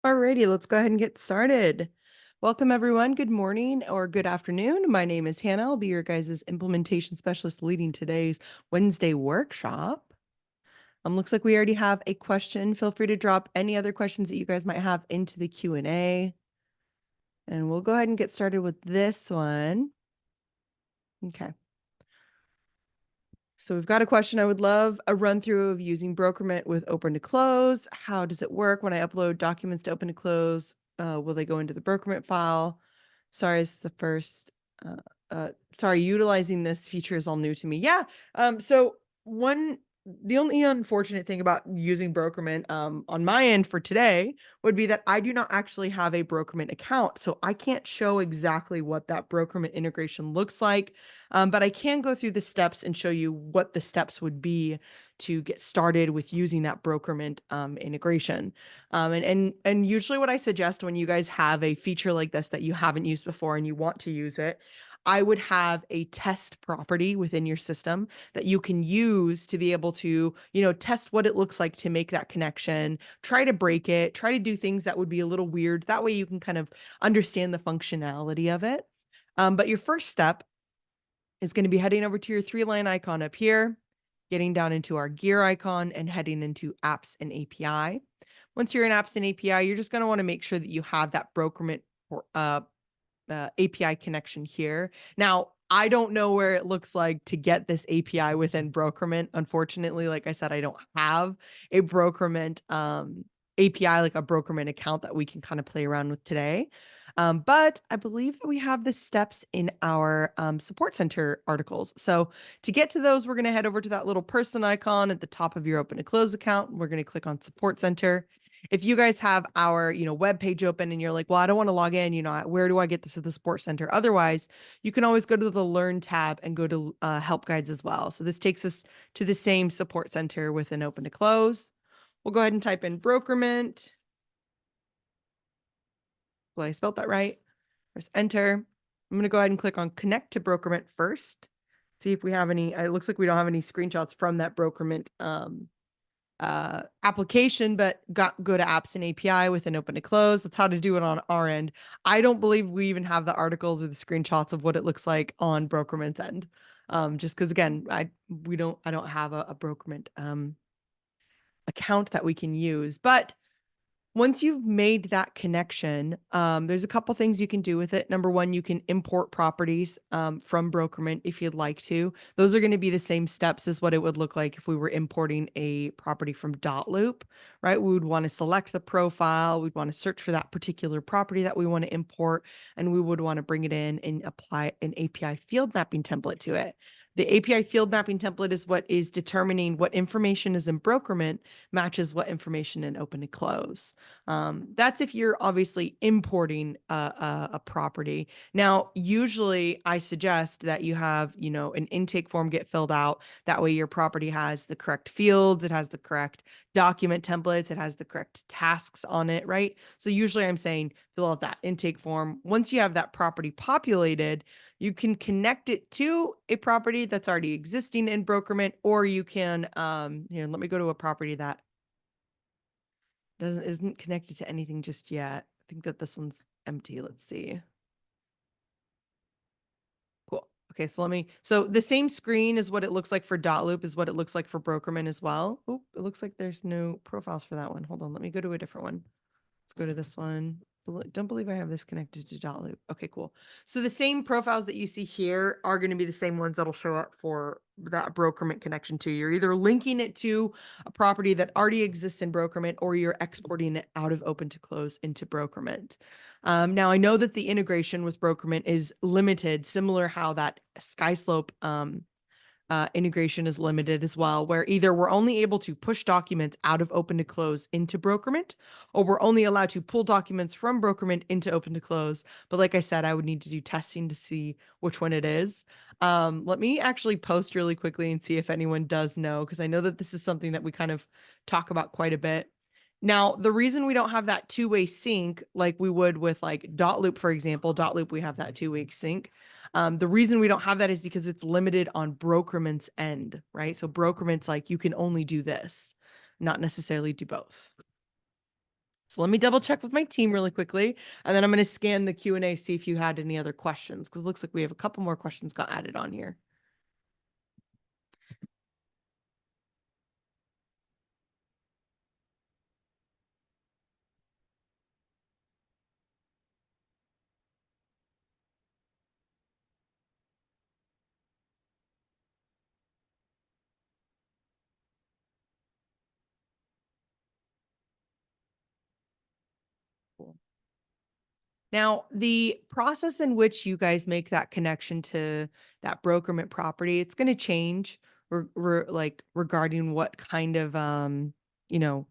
Alrighty, let's go ahead and get started. Welcome everyone. Good morning or good afternoon. My name is Hannah. I'll be your guys' implementation specialist leading today's Wednesday workshop. Looks like we already have a question. Feel free to drop any other questions that you guys might have into the Q&A. And we'll go ahead and get started with this one. Okay. So we've got a question. I would love a run through of using Brokermint with open to close. How does it work when I upload documents to open to close? Will they go into the Brokermint file? Sorry, it's the first. Sorry, utilizing this feature is all new to me. Yeah. So the only unfortunate thing about using Brokermint on my end for today would be that I do not actually have a Brokermint account. So I can't show exactly what that Brokermint integration looks like. But I can go through the steps and show you what the steps would be to get started with using that Brokermint integration. And usually what I suggest when you guys have a feature like this that you haven't used before and you want to use it, I would have a test property within your system that you can use to be able to, test what it looks like to make that connection, try to break it, try to do things that would be a little weird. That way you can kind of understand the functionality of it. But your first step is going to be heading over to your 3-line icon up here, getting down into our gear icon and heading into apps and API. Once you're in apps and API, you're just going to want to make sure that you have that Brokermint API connection here. Now, I don't know where it looks like to get this API within Brokermint. Unfortunately, like I said, I don't have a Brokermint API, like a Brokermint account that we can kind of play around with today. But I believe that we have the steps in our support center articles. So to get to those, we're going to head over to that little person icon at the top of your open to close account. We're going to click on support center. If you guys have our, web page open and you're like, well, I don't want to log in, where do I get this at the support center? Otherwise, you can always go to the learn tab and go to help guides as well. So this takes us to the same support center with an open to close. We'll go ahead and type in Brokermint. Well, I spelled that right. Press enter. I'm going to go ahead and click on connect to Brokermint first. See if we have any. It looks like we don't have any screenshots from that Brokermint application, but go to apps and API with an open to close. That's how to do it on our end. I don't believe we even have the articles or the screenshots of what it looks like on Brokermint's end. Just because again, I don't have a Brokermint account that we can use. But once you've made that connection, there's a couple things you can do with it. Number one, you can import properties from Brokermint if you'd like to. Those are going to be the same steps as what it would look like if we were importing a property from Dotloop, right? We would want to select the profile. We'd want to search for that particular property that we want to import, and we would want to bring it in and apply an API field mapping template to it. The API field mapping template is what is determining what information is in Brokermint matches what information in open to close. That's if you're obviously importing a property. Now, usually I suggest that you have, an intake form get filled out. That way your property has the correct fields, it has the correct document templates, it has the correct tasks on it, right? So usually I'm saying fill out that intake form. Once you have that property populated, you can connect it to a property that's already existing in Brokermint, or you can, here, let me go to a property that isn't connected to anything just yet. I think that this one's empty. Let's see. Cool. Okay, so the same screen is what it looks like for Dotloop is what it looks like for Brokerman as well. Oh, it looks like there's no profiles for that one. Hold on, let me go to a different one. Let's go to this one. Don't believe I have this connected to Dotloop. Okay, cool. So the same profiles that you see here are going to be the same ones that'll show up for that Brokermint connection too. You're either linking it to a property that already exists in Brokermint, or you're exporting it out of open to close into Brokermint. Now I know that the integration with Brokermint is limited, similar how that Skyslope integration is limited as well, where either we're only able to push documents out of open to close into Brokermint, or we're only allowed to pull documents from Brokermint into open to close. But like I said, I would need to do testing to see which one it is. Let me actually post really quickly and see if anyone does know, because I know that this is something that we kind of talk about quite a bit. Now, the reason we don't have that two-way sync like we would with like Dotloop, for example, Dotloop, we have that two-way sync. The reason we don't have that is because it's limited on Brokermint's end, right? So Brokermint's like, you can only do this, not necessarily do both. So let me double check with my team really quickly, and then I'm going to scan the Q&A, see if you had any other questions, because it looks like we have a couple more questions got added on here. Cool. Now, the process in which you guys make that connection to that Brokermint property, it's going to change like regarding what kind of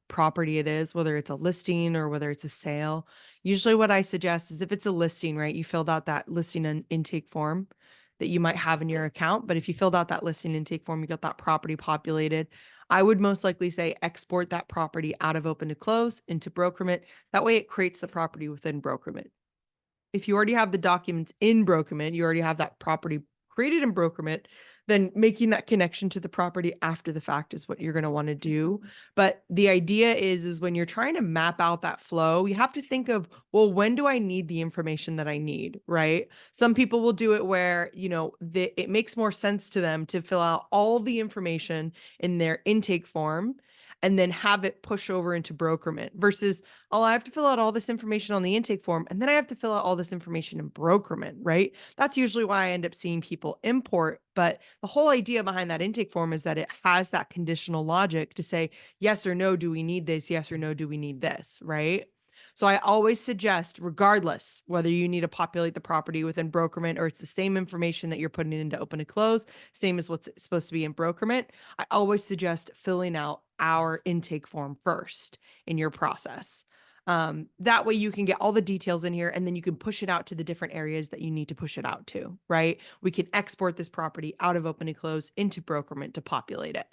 property it is, whether it's a listing or whether it's a sale. Usually what I suggest is if it's a listing, right? You filled out that listing and intake form that you might have in your account, but if you filled out that listing intake form, you got that property populated, I would most likely say export that property out of open to close into Brokermint. That way it creates the property within Brokermint. If you already have the documents in Brokermint, you already have that property created in Brokermint, then making that connection to the property after the fact is what you're going to want to do. But the idea is when you're trying to map out that flow, you have to think of, well, when do I need the information that I need, right? Some people will do it where, it makes more sense to them to fill out all the information in their intake form and then have it push over into Brokermint versus, oh, I have to fill out all this information on the intake form, and then I have to fill out all this information in Brokermint, right? That's usually why I end up seeing people import. But the whole idea behind that intake form is that it has that conditional logic to say, yes or no, do we need this? Yes or no, do we need this, right? So I always suggest, regardless whether you need to populate the property within Brokermint or it's the same information that you're putting into open and close, same as what's supposed to be in Brokermint, I always suggest filling out our intake form first in your process. That way you can get all the details in here and then you can push it out to the different areas that you need to push it out to, right? We can export this property out of open and close into Brokermint to populate it.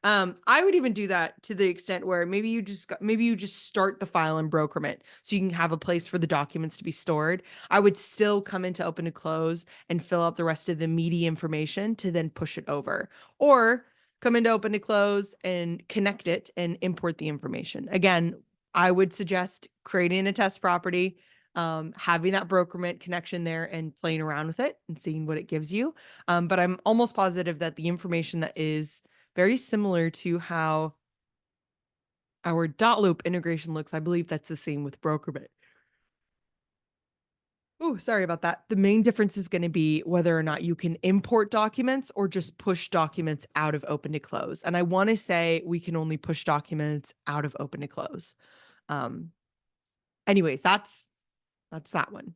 I would even do that to the extent where maybe you just start the file in Brokermint so you can have a place for the documents to be stored. I would still come into open and close and fill out the rest of the meaty information to then push it over, or come into open to close and connect it and import the information. Again, I would suggest creating a test property, having that Brokermint connection there and playing around with it and seeing what it gives you. But I'm almost positive that the information that is very similar to how our dot loop integration looks, I believe that's the same with Brokermint. Oh, sorry about that. The main difference is going to be whether or not you can import documents or just push documents out of open to close. And I want to say we can only push documents out of open to close. Um, anyways, that's that one.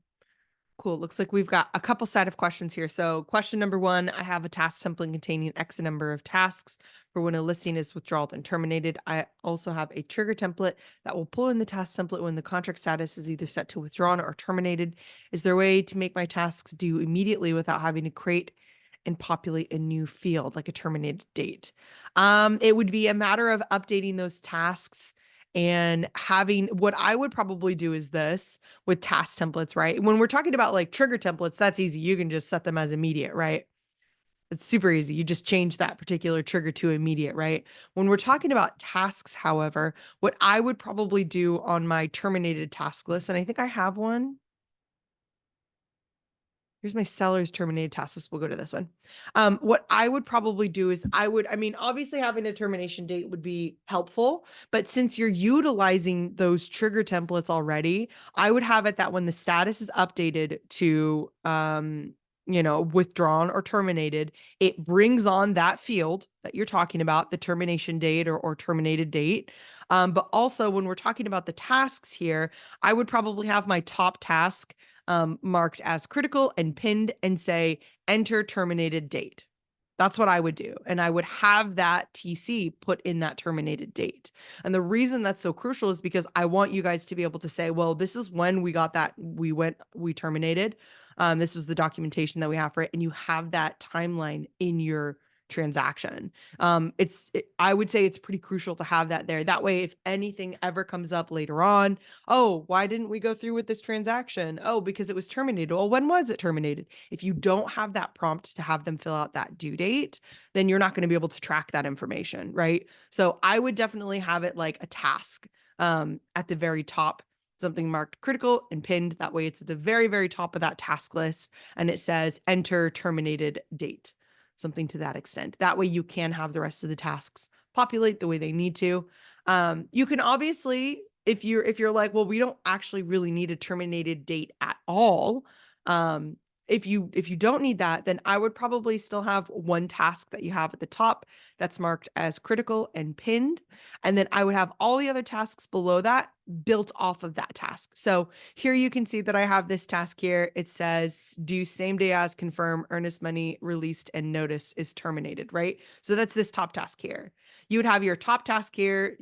Cool. Looks like we've got a couple set of questions here. So question number 1, I have a task template containing X number of tasks for when a listing is withdrawn and terminated. I also have a trigger template that will pull in the task template when the contract status is either set to withdrawn or terminated. Is there a way to make my tasks due immediately without having to create and populate a new field like a terminated date? It would be a matter of updating those tasks and having, what I would probably do is this with task templates, right? When we're talking about like trigger templates, that's easy. You can just set them as immediate, right? It's super easy. You just change that particular trigger to immediate, right? When we're talking about tasks, however, what I would probably do on my terminated task list, and I think I have one. Here's my seller's terminated task list. We'll go to this one. What I would probably do is I mean, obviously having a termination date would be helpful, but since you're utilizing those trigger templates already, I would have it that when the status is updated to, withdrawn or terminated, it brings on that field that you're talking about, the termination date or terminated date. But also when we're talking about the tasks here, I would probably have my top task marked as critical and pinned and say enter terminated date. That's what I would do. And I would have that TC put in that terminated date. And the reason that's so crucial is because I want you guys to be able to say, well, this is when we got that, we terminated. This was the documentation that we have for it. And you have that timeline in your transaction. I would say it's pretty crucial to have that there. That way, if anything ever comes up later on, oh, why didn't we go through with this transaction? Oh, because it was terminated. Well, when was it terminated? If you don't have that prompt to have them fill out that due date, then you're not going to be able to track that information, right? So I would definitely have it like a task at the very top something marked critical and pinned. That way it's at the very, very top of that task list and it says enter terminated date, something to that extent. That way you can have the rest of the tasks populate the way they need to. You can obviously, if you're like, well, we don't actually really need a terminated date at all. If you don't need that, then I would probably still have one task that you have at the top that's marked as critical and pinned. And then I would have all the other tasks below that built off of that task. So here you can see that I have this task here. It says due same day as confirm earnest money released and notice is terminated, right? So that's this top task here. You would have your top task here,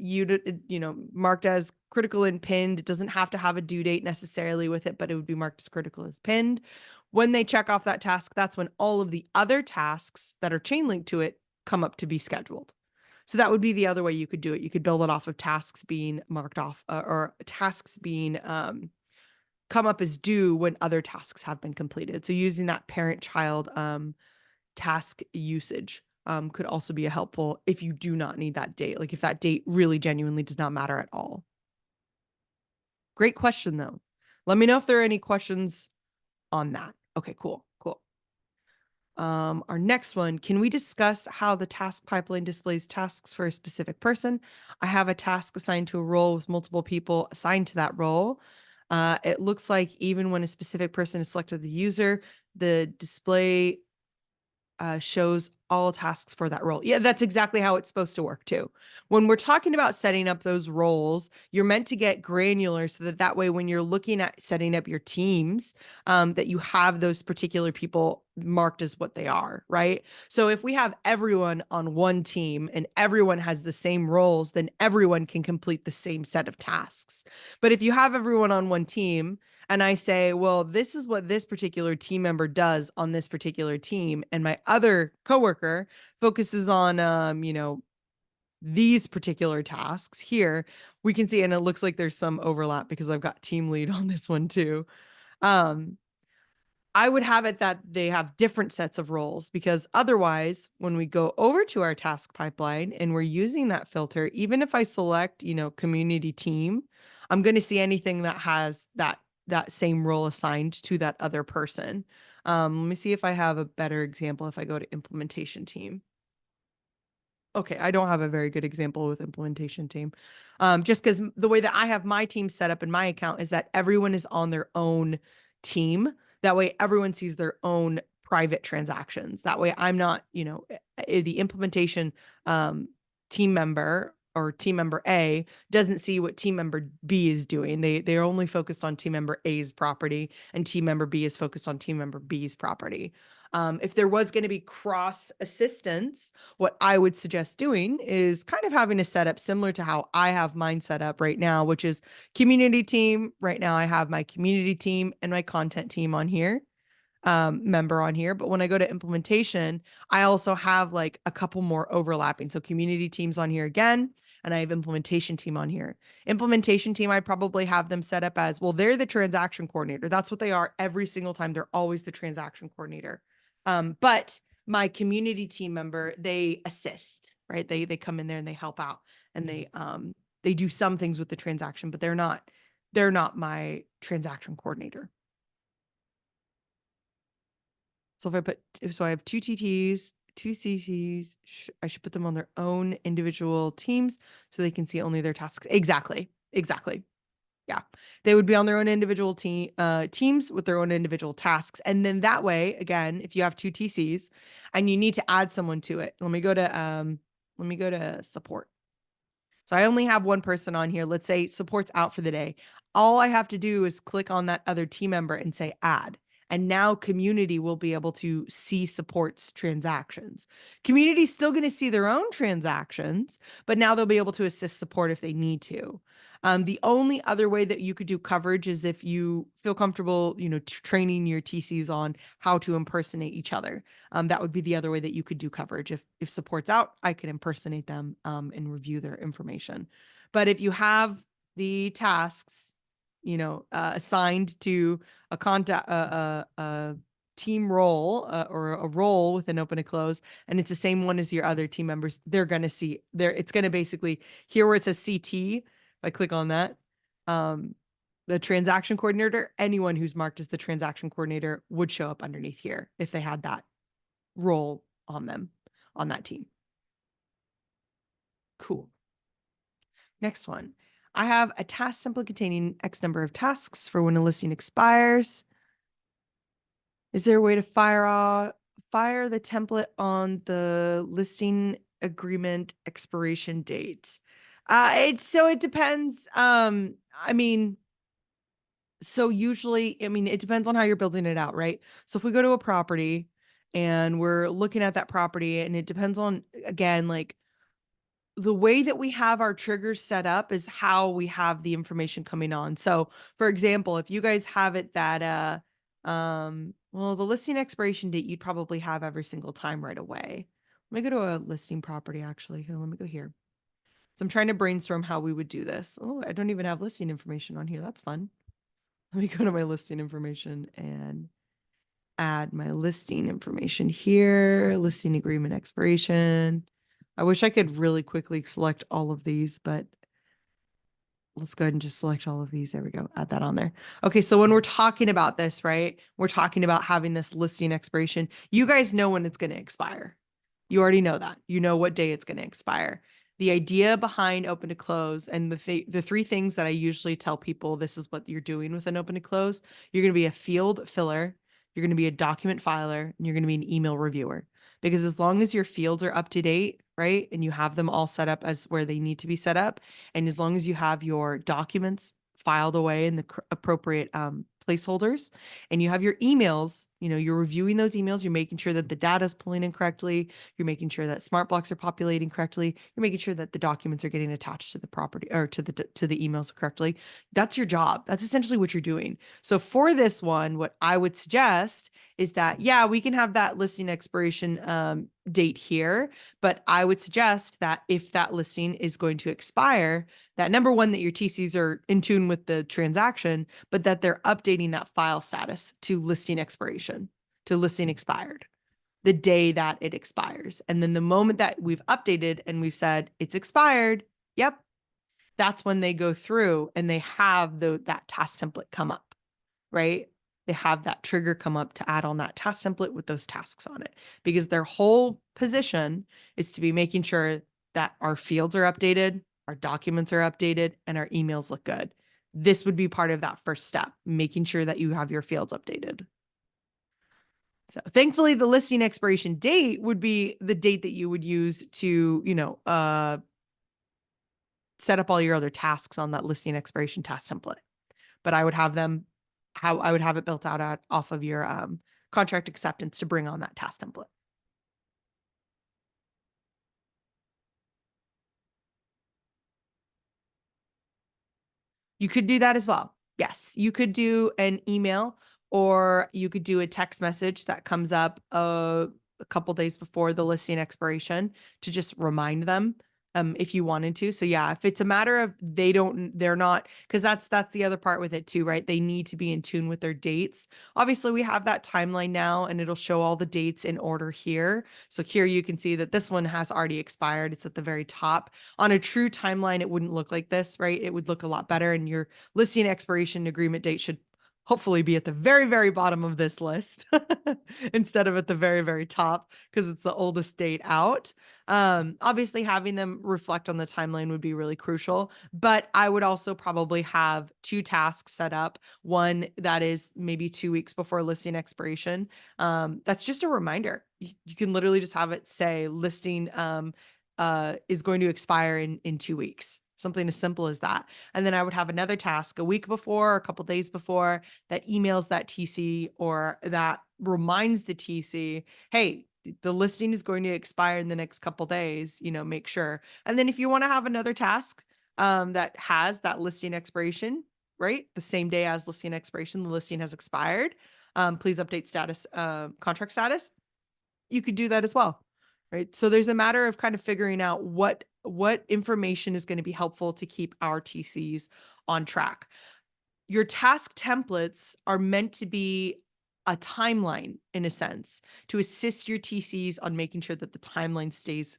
marked as critical and pinned. It doesn't have to have a due date necessarily with it, but it would be marked as critical as pinned. When they check off that task, that's when all of the other tasks that are chain linked to it come up to be scheduled. So that would be the other way you could do it. You could build it off of tasks being marked off or tasks being come up as due when other tasks have been completed. So using that parent-child task usage could also be a helpful if you do not need that date. Like if that date really genuinely does not matter at all. Great question though. Let me know if there are any questions on that. Okay, cool. Our next one, can we discuss how the task pipeline displays tasks for a specific person? I have a task assigned to a role with multiple people assigned to that role. It looks like even when a specific person is selected the user, the display shows all tasks for that role. Yeah, that's exactly how it's supposed to work too. When we're talking about setting up those roles, you're meant to get granular so that way when you're looking at setting up your teams, that you have those particular people marked as what they are, right? So if we have everyone on one team and everyone has the same roles, then everyone can complete the same set of tasks. But if you have everyone on one team and I say, well, this is what this particular team member does on this particular team, and my other coworker focuses on, these particular tasks here, we can see, and it looks like there's some overlap because I've got team lead on this one too. I would have it that they have different sets of roles because otherwise, when we go over to our task pipeline and we're using that filter, even if I select, community team, I'm going to see anything that has that same role assigned to that other person. Let me see if I have a better example if I go to implementation team. Okay, I don't have a very good example with implementation team. Just because the way that I have my team set up in my account is that everyone is on their own team. That way everyone sees their own private transactions. That way I'm not, the implementation team member or team member A doesn't see what team member B is doing. They're only focused on team member A's property and team member B is focused on team member B's property. If there was going to be cross assistance, what I would suggest doing is kind of having a setup similar to how I have mine set up right now, which is community team. Right now, I have my community team and my content team on here, member on here. But when I go to implementation, I also have like a couple more overlapping. So community teams on here again, and I have implementation team on here. Implementation team, I probably have them set up as, well, they're the transaction coordinator. That's what they are every single time. They're always the transaction coordinator. But my community team member, they assist, right? They come in there and they help out and they do some things with the transaction, but they're not my transaction coordinator. So I have two TTs, two CCs, I should put them on their own individual teams so they can see only their tasks. Exactly. Yeah. They would be on their own individual teams with their own individual tasks. And then that way, again, if you have two TCs and you need to add someone to it, let me go to support. So I only have one person on here. Let's say support's out for the day. All I have to do is click on that other team member and say add. And now community will be able to see support's transactions. Community is still going to see their own transactions, but now they'll be able to assist support if they need to. The only other way that you could do coverage is if you feel comfortable, training your TCs on how to impersonate each other. That would be the other way that you could do coverage. If support's out, I could impersonate them and review their information. But if you have the tasks, assigned to a contact, a team role or a role with an open and close, and it's the same one as your other team members, they're going to see there. It's going to basically here where it says CT. If I click on that, The transaction coordinator, anyone who's marked as the transaction coordinator would show up underneath here if they had that role on them on that team. Cool. Next one. I have a task template containing X number of tasks for when a listing expires. Is there a way to fire the template on the listing agreement expiration date? It depends. I mean, so usually, I mean, it depends on how you're building it out, right? So if we go to a property and we're looking at that property, and it depends on, again, like the way that we have our triggers set up is how we have the information coming on. So, for example, if you guys have it that well, the listing expiration date you'd probably have every single time right away. Let me go to a listing property actually. Here, let me go here. So I'm trying to brainstorm how we would do this. Oh, I don't even have listing information on here. That's fun. Let me go to my listing information and add my listing information here. Listing agreement expiration. I wish I could really quickly select all of these, but let's go ahead and just select all of these. There we go. Add that on there. Okay. So when we're talking about this, right, we're talking about having this listing expiration. You guys know when it's going to expire. You already know that. You know what day it's going to expire. The idea behind open to close and the three things that I usually tell people this is what you're doing with an open to close. You're going to be a field filler, you're going to be a document filer, and you're going to be an email reviewer. Because as long as your fields are up to date, right, and you have them all set up as where they need to be set up, and as long as you have your documents filed away in the appropriate placeholders, and you have your emails, you're reviewing those emails, you're making sure that the data is pulling in correctly, you're making sure that smart blocks are populating correctly, you're making sure that the documents are getting attached to the property or to the emails correctly. That's your job. That's essentially what you're doing. So for this one, what I would suggest is that, yeah, we can have that listing expiration date here, but I would suggest that if that listing is going to expire, that number one, that your TCs are in tune with the transaction, but that they're updating that file status to listing expiration, to listing expired, the day that it expires. And then the moment that we've updated and we've said it's expired, yep, that's when they go through and they have that task template come up, right? They have that trigger come up to add on that task template with those tasks on it, because their whole position is to be making sure that our fields are updated, our documents are updated, and our emails look good. This would be part of that first step, making sure that you have your fields updated. So thankfully, the listing expiration date would be the date that you would use to, set up all your other tasks on that listing expiration task template. But I would have how I would have it built out off of your contract acceptance to bring on that task template. You could do that as well. Yes, you could do an email, or you could do a text message that comes up a couple days before the listing expiration to just remind them if you wanted to. So yeah, if it's a matter of they're not, because that's the other part with it too, right? They need to be in tune with their dates. Obviously, we have that timeline now, and it'll show all the dates in order here. So here you can see that this one has already expired. It's at the very top. On a true timeline, it wouldn't look like this, right? It would look a lot better, and your listing expiration agreement date should hopefully be at the very, very bottom of this list instead of at the very, very top, because it's the oldest date out. Obviously, having them reflect on the timeline would be really crucial, but I would also probably have two tasks set up. One that is maybe 2 weeks before listing expiration. That's just a reminder. You can literally just have it say listing is going to expire in 2 weeks. Something as simple as that. And then I would have another task a week before, or a couple days before, that emails that TC, or that reminds the TC, hey, the listing is going to expire in the next couple days, make sure. And then if you want to have another task that has that listing expiration, right? The same day as listing expiration, the listing has expired. Please update status, contract status. You could do that as well, right? So there's a matter of kind of figuring out what information is going to be helpful to keep our TCs on track. Your task templates are meant to be a timeline, in a sense, to assist your TCs on making sure that the timeline stays,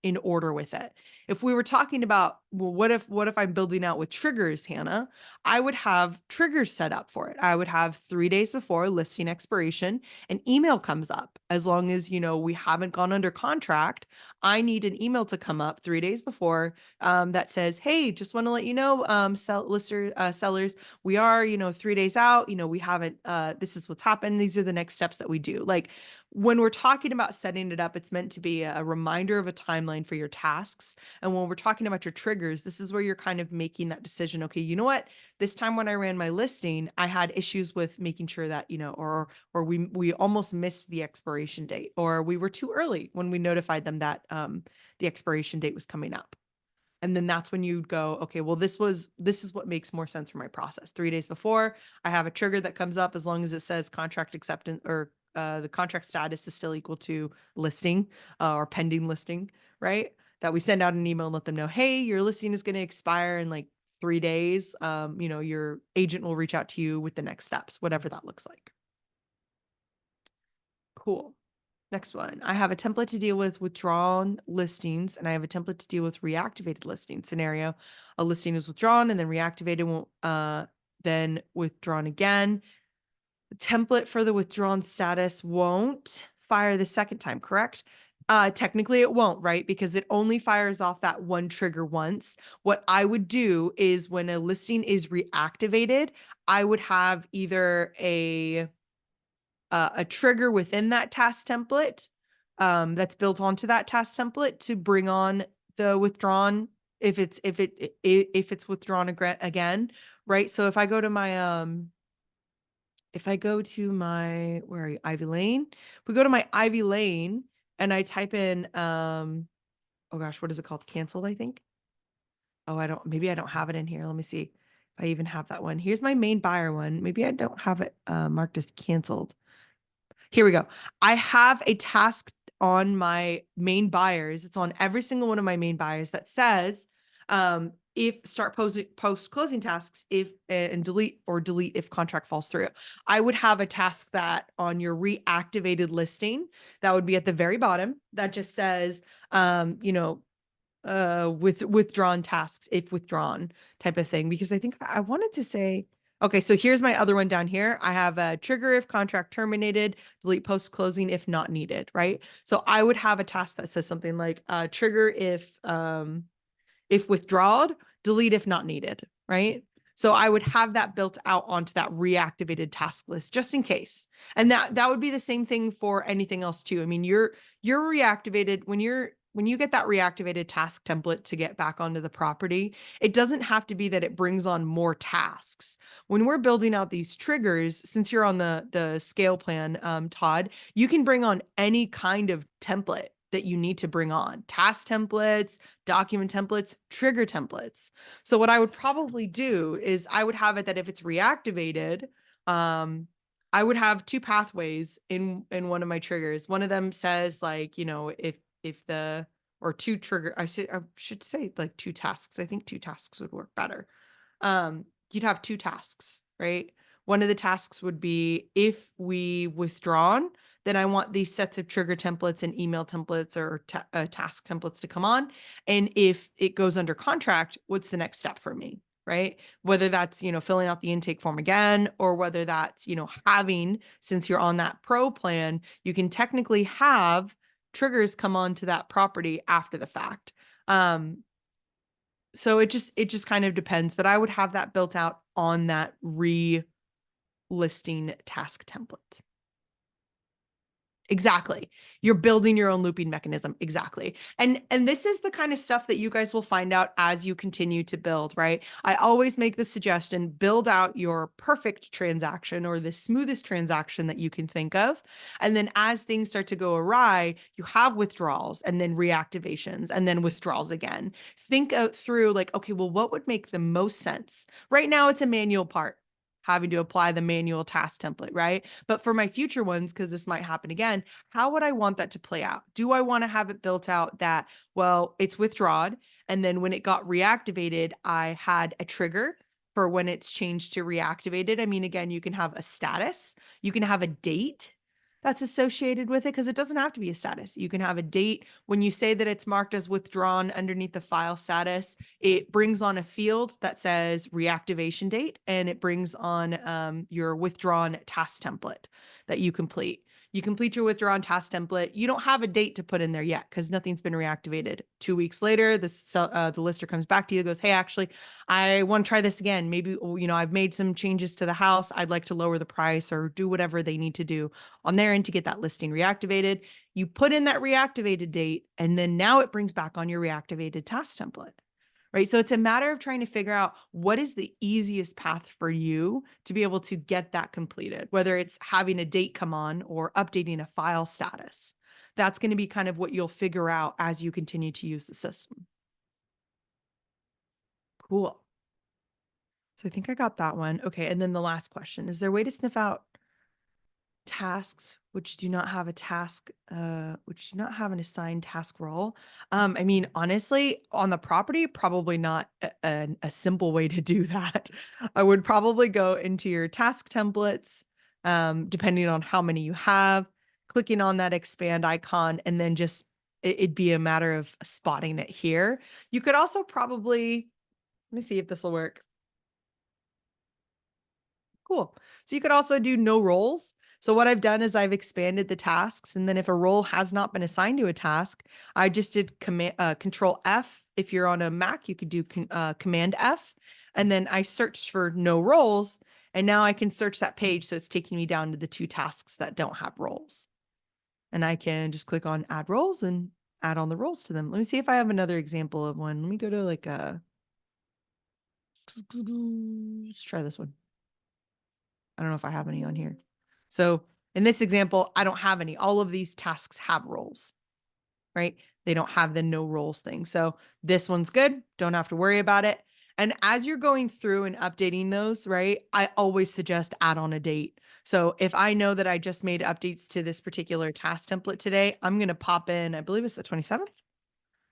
in order with it. If we were talking about, well, what if I'm building out with triggers, Hannah? I would have triggers set up for it. I would have 3 days before listing expiration, an email comes up. As long as, we haven't gone under contract, I need an email to come up 3 days before, that says, hey, just want to let you know, sellers, we are, 3 days out, we haven't, this is what's happened. These are the next steps that we do. Like, when we're talking about setting it up, it's meant to be a reminder of a timeline for your tasks. And when we're talking about your triggers, this is where you're kind of making that decision. Okay, you know what? This time when I ran my listing, I had issues with making sure that, or we almost missed the expiration date, or we were too early when we notified them that the expiration date was coming up. And then that's when you go, okay, well, this is what makes more sense for my process. 3 days before, I have a trigger that comes up as long as it says contract acceptance, or the contract status is still equal to listing, or pending listing, right? That we send out an email and let them know, hey, your listing is going to expire in like 3 days. Your agent will reach out to you with the next steps, whatever that looks like. Cool. Next one. I have a template to deal with withdrawn listings, and I have a template to deal with reactivated listing scenario. A listing is withdrawn and then reactivated, won't then withdrawn again. The template for the withdrawn status won't fire the second time, correct? Technically it won't, right? Because it only fires off that one trigger once. What I would do is when a listing is reactivated, I would have either a trigger within that task template, that's built onto that task template to bring on the withdrawn, if it's withdrawn again, right? So if I go to my where are you, Ivy Lane? If we go to my Ivy Lane and I type in, oh gosh, what is it called? Canceled, I think. Oh, maybe I don't have it in here. Let me see if I even have that one. Here's my main buyer one. Maybe I don't have it marked as canceled. Here we go. I have a task on my main buyers. It's on every single one of my main buyers that says, if start post closing tasks, if and delete if contract falls through. I would have a task that on your reactivated listing, that would be at the very bottom, that just says, with withdrawn tasks, if withdrawn, type of thing. Because I think I wanted to say, okay, so here's my other one down here. I have a trigger if contract terminated, delete post closing if not needed, right? So I would have a task that says something like trigger if withdrawn, delete if not needed, right? So I would have that built out onto that reactivated task list just in case. And that would be the same thing for anything else too. I mean, you're reactivated when you get that reactivated task template to get back onto the property. It doesn't have to be that it brings on more tasks. When we're building out these triggers, since you're on the scale plan, Todd, you can bring on any kind of template that you need to bring on: task templates, document templates, trigger templates. So what I would probably do is I would have it that if it's reactivated, I would have two pathways in one of my triggers. One of them says like, if the or two trigger, I should say like two tasks. I think two tasks would work better. You'd have two tasks, right? One of the tasks would be if we withdrawn, then I want these sets of trigger templates and email templates or task templates to come on. And if it goes under contract, what's the next step for me? Right? Whether that's, filling out the intake form again, or whether that's, having, since you're on that pro plan, you can technically have triggers come on to that property after the fact. So it just kind of depends, but I would have that built out on that listing task template. Exactly. You're building your own looping mechanism. Exactly. And this is the kind of stuff that you guys will find out as you continue to build, right? I always make the suggestion, build out your perfect transaction or the smoothest transaction that you can think of. And then as things start to go awry, you have withdrawals and then reactivations and then withdrawals again. Think out through like, okay, well, what would make the most sense? Right now it's a manual part, having to apply the manual task template, right? But for my future ones, because this might happen again, how would I want that to play out? Do I want to have it built out that, well, it's withdrawn, and then when it got reactivated, I had a trigger for when it's changed to reactivated? I mean, again, you can have a status, you can have a date, that's associated with it, because it doesn't have to be a status. You can have a date. When you say that it's marked as withdrawn underneath the file status, it brings on a field that says reactivation date, and it brings on your withdrawn task template that you complete. You complete your withdrawn task template. You don't have a date to put in there yet because nothing's been reactivated. 2 weeks later, the lister comes back to you and goes, hey, actually, I want to try this again. Maybe, I've made some changes to the house. I'd like to lower the price or do whatever they need to do on their end to get that listing reactivated. You put in that reactivated date, and then now it brings back on your reactivated task template. Right. So it's a matter of trying to figure out what is the easiest path for you to be able to get that completed, whether it's having a date come on or updating a file status. That's going to be kind of what you'll figure out as you continue to use the system. Cool. So I think I got that one. Okay. And then the last question, is there a way to sniff out tasks which do not have a task, which do not have an assigned task role? I mean, honestly, on the property, probably not a simple way to do that. I would probably go into your task templates, depending on how many you have, clicking on that expand icon, and then just it'd be a matter of spotting it here. You could also probably, let me see if this will work. Cool. So you could also do no roles. So what I've done is I've expanded the tasks, and then if a role has not been assigned to a task, I just did Control F. If you're on a Mac, you could do Command F, and then I searched for no roles, and now I can search that page. So it's taking me down to the 2 tasks that don't have roles, and I can just click on Add Roles and add on the roles to them. Let me see if I have another example of one. Let me go to like a. Let's try this one. I don't know if I have any on here. So in this example, I don't have any. All of these tasks have roles, right? They don't have the no roles thing. So this one's good. Don't have to worry about it. And as you're going through and updating those, right, I always suggest add on a date. So if I know that I just made updates to this particular task template today, I'm going to pop in, I believe it's the 27th.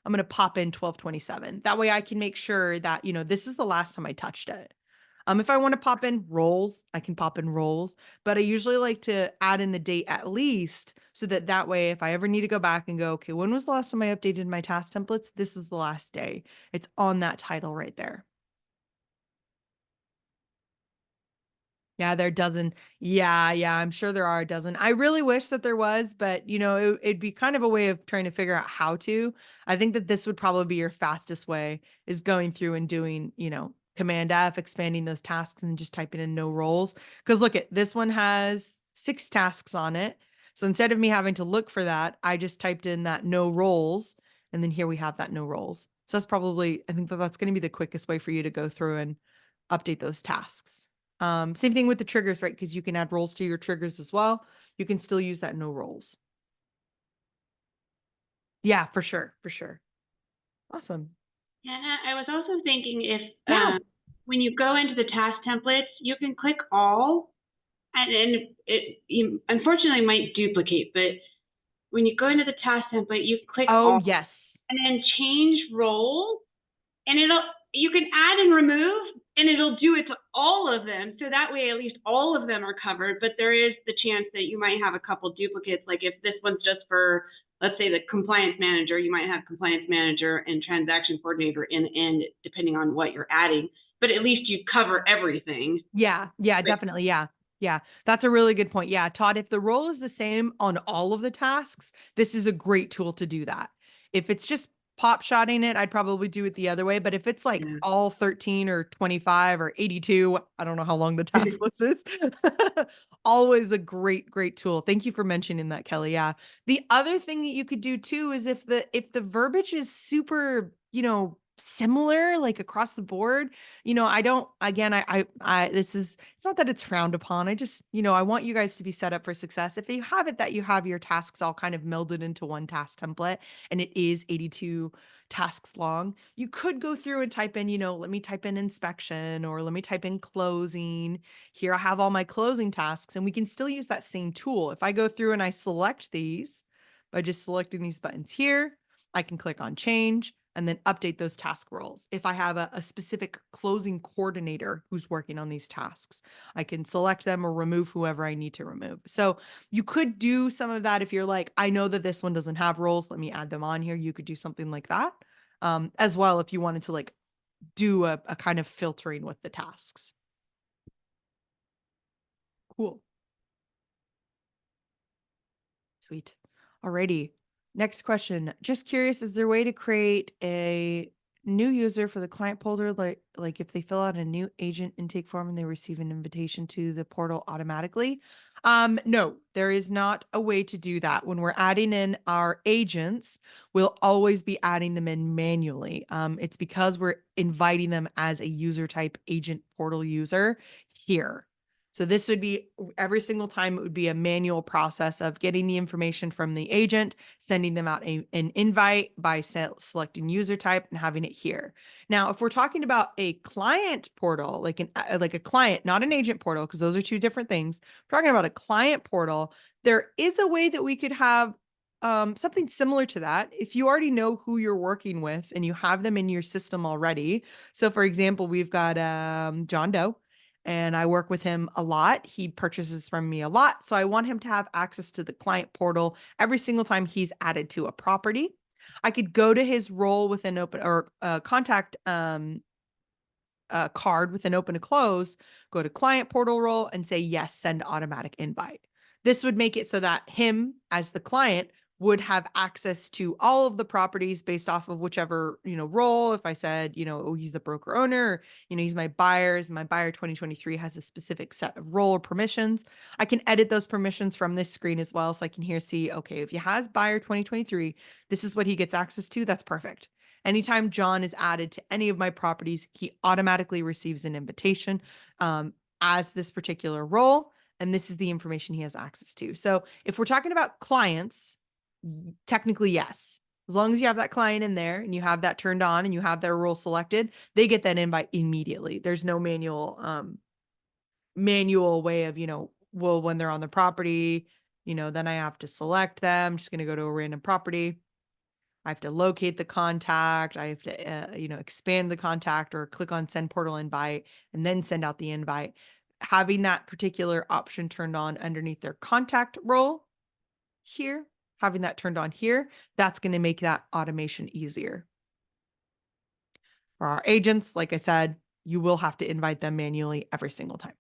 I'm going to pop in 12/27. That way I can make sure that, this is the last time I touched it. If I want to pop in roles, I can pop in roles, but I usually like to add in the date at least so that that way, if I ever need to go back and go, okay, when was the last time I updated my task templates? This was the last day. It's on that title right there. Yeah, there doesn't. Yeah, I'm sure there are a dozen. I really wish that there was, but it'd be kind of a way of trying to figure out how to. I think that this would probably be your fastest way is going through and doing, Command F, expanding those tasks and just typing in no roles. Because look at this one has 6 tasks on it. So instead of me having to look for that, I just typed in that no roles, and then here we have that no roles. So that's probably, I think that that's going to be the quickest way for you to go through and update those tasks. Same thing with the triggers, right? Because you can add roles to your triggers as well. You can still use that no roles. Yeah, for sure. For sure. Awesome. Yeah, I was also thinking if Yeah. when you go into the task templates, you can click all, and it you unfortunately might duplicate, but when you go into the task template, you click Oh, all yes. and then change role, and you can add and remove, and it'll do it to all of them. So that way, at least all of them are covered. But there is the chance that you might have a couple duplicates. Like if this one's just for, let's say, the compliance manager, you might have compliance manager and transaction coordinator in, depending on what you're adding. But at least you cover everything. Yeah, definitely. Yeah. Yeah. That's a really good point. Yeah, Todd, if the role is the same on all of the tasks, this is a great tool to do that. If it's just pop shotting it, I'd probably do it the other way. But if it's like Yeah. all 13 or 25 or 82, I don't know how long the task list is. Always a great tool. Thank you for mentioning that, Kelly. Yeah. The other thing that you could do too is if the verbiage is super, similar like across the board, I don't, again, this is, it's not that it's frowned upon. I just, I want you guys to be set up for success. If you have it that you have your tasks all kind of melded into one task template and it is 82 tasks long, you could go through and type in, let me type in inspection or let me type in closing. Here I have all my closing tasks, and we can still use that same tool. If I go through and I select these by just selecting these buttons here, I can click on change. and then update those task roles. If I have a specific closing coordinator who's working on these tasks, I can select them or remove whoever I need to remove. So you could do some of that if you're like, I know that this one doesn't have roles, let me add them on here. You could do something like that as well if you wanted to like do a kind of filtering with the tasks. Cool. Sweet. Alrighty. Next question. Just curious, is there a way to create a new user for the client folder, like if they fill out a new agent intake form and they receive an invitation to the portal automatically? No, there is not a way to do that. When we're adding in our agents, we'll always be adding them in manually. It's because we're inviting them as a user type agent portal user here. So this would be every single time it would be a manual process of getting the information from the agent, sending them out an invite by selecting user type and having it here. Now, if we're talking about a client portal, like a client, not an agent portal, because those are two different things. If we're talking about a client portal, there is a way that we could have something similar to that. If you already know who you're working with and you have them in your system already. So for example, we've got John Doe and I work with him a lot. He purchases from me a lot. So I want him to have access to the client portal every single time he's added to a property. I could go to his role with an open or contact card with an open to close, go to client portal role and say, yes, send automatic invite. This would make it so that him as the client would have access to all of the properties based off of whichever, role. If I said, oh, he's the broker owner, or, he's my buyers, my buyer 2023 has a specific set of role or permissions. I can edit those permissions from this screen as well. So I can here see, okay, if he has buyer 2023, this is what he gets access to. That's perfect. Anytime John is added to any of my properties, he automatically receives an invitation as this particular role. And this is the information he has access to. So if we're talking about clients, technically, yes. As long as you have that client in there and you have that turned on and you have their role selected, they get that invite immediately. There's no manual way of, well, when they're on the property, then I have to select them. I'm just going to go to a random property. I have to locate the contact. I have to, expand the contact or click on send portal invite and then send out the invite. Having that particular option turned on underneath their contact role here, having that turned on here, that's going to make that automation easier. For our agents, like I said, you will have to invite them manually every single time.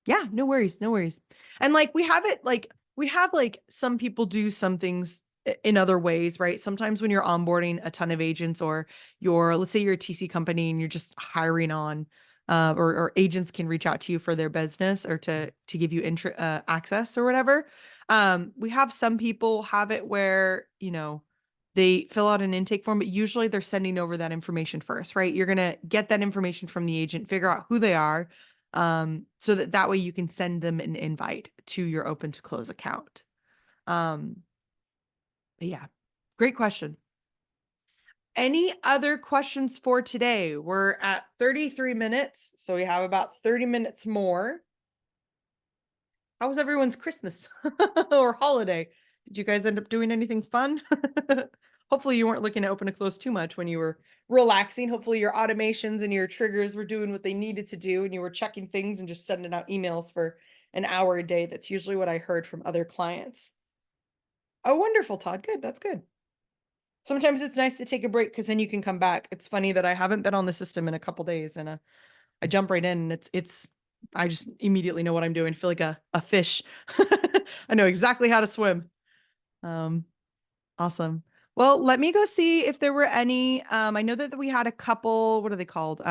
Yeah, no worries, no worries. And like we have some people do some things in other ways, right? Sometimes when you're onboarding a ton of agents or let's say you're a TC company and you're just hiring on or agents can reach out to you for their business or to give you access or whatever. We have some people have it where, they fill out an intake form, but usually they're sending over that information first, right? You're going to get that information from the agent, figure out who they are, so that way you can send them an invite to your open to close account. But yeah, great question. Any other questions for today? We're at 33 minutes, so we have about 30 minutes more. How was everyone's Christmas or holiday? Did you guys end up doing anything fun? Hopefully you weren't looking to open to close too much when you were relaxing. Hopefully your automations and your triggers were doing what they needed to do and you were checking things and just sending out emails for an hour a day. That's usually what I heard from other clients. Oh, wonderful, Todd. Good. That's good. Sometimes it's nice to take a break because then you can come back. It's funny that I haven't been on the system in a couple days and I jump right in and I just immediately know what I'm doing. I feel like a fish. I know exactly how to swim. Awesome. Well, let me go see if there were any. I know that we had a couple, what are they called?